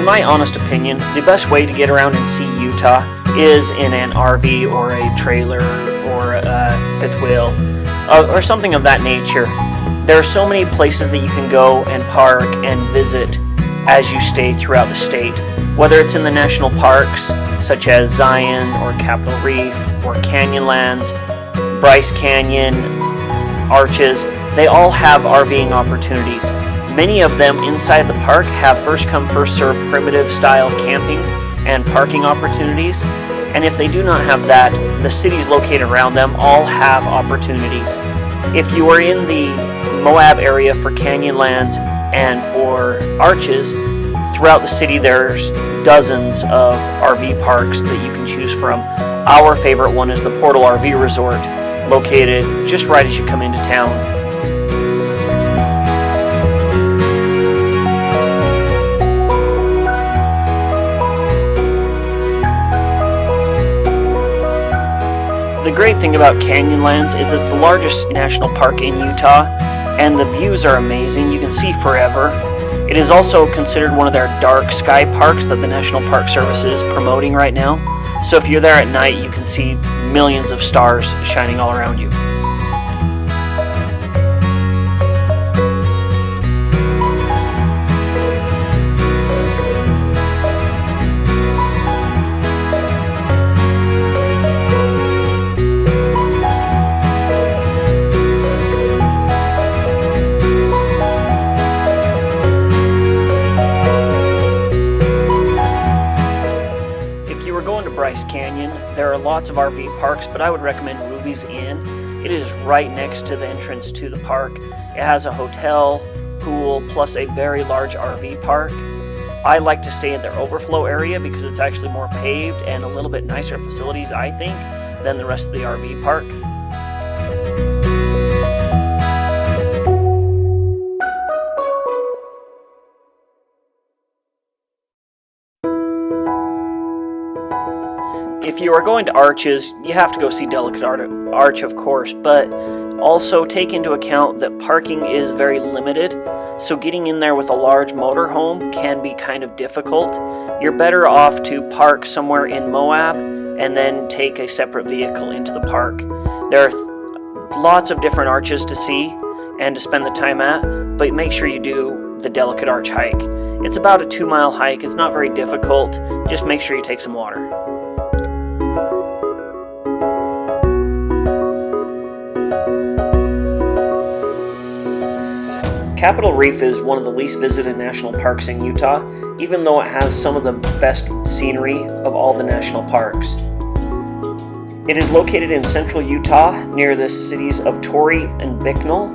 my honest opinion, the best way to get around and see Utah is in an RV or a trailer or a fifth wheel or something of that nature. There are so many places that you can go and park and visit as you stay throughout the state, whether it's in the national parks such as Zion or Capitol Reef or Canyonlands, Bryce Canyon, Arches. They all have RVing opportunities. Many of them inside the park have first come first served primitive style camping and parking opportunities, and if they do not have that, the cities located around them all have opportunities. If you are in the Moab area for Canyonlands and for Arches, throughout the city there's dozens of RV parks that you can choose from. Our favorite one is the Portal RV Resort, located just right as you come into town. The great thing about Canyonlands is it's the largest national park in Utah, and the views are amazing. You can see forever. It is also considered one of their dark sky parks that the National Park Service is promoting right now. So if you're there at night, you can see millions of stars shining all around you. Bryce Canyon. There are lots of RV parks, but I would recommend Ruby's Inn. It is right next to the entrance to the park. It has a hotel, pool, plus a very large RV park. I like to stay in their overflow area because it's actually more paved and a little bit nicer facilities, I think, than the rest of the RV park. If you are going to Arches, you have to go see Delicate Arch, of course, but also take into account that parking is very limited, so getting in there with a large motorhome can be kind of difficult. You're better off to park somewhere in Moab and then take a separate vehicle into the park. There are lots of different arches to see and to spend the time at, but make sure you do the Delicate Arch hike. It's about a 2-mile hike. It's not very difficult. Just make sure you take some water. Capitol Reef is one of the least visited national parks in Utah, even though it has some of the best scenery of all the national parks. It is located in central Utah near the cities of Torrey and Bicknell,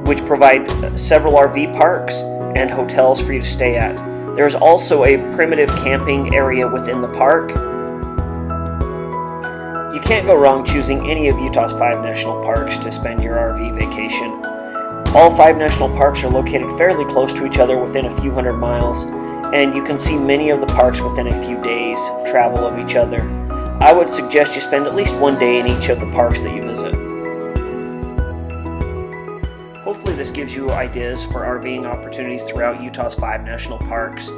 which provide several RV parks and hotels for you to stay at. There is also a primitive camping area within the park. You can't go wrong choosing any of Utah's 5 national parks to spend your RV vacation. All 5 national parks are located fairly close to each other within a few hundred miles, and you can see many of the parks within a few days travel of each other. I would suggest you spend at least one day in each of the parks that you visit. Hopefully this gives you ideas for RVing opportunities throughout Utah's 5 national parks.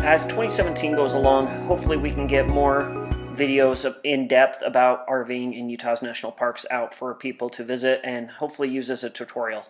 As 2017 goes along, hopefully we can get more videos in depth about RVing in Utah's national parks out for people to visit and hopefully use as a tutorial.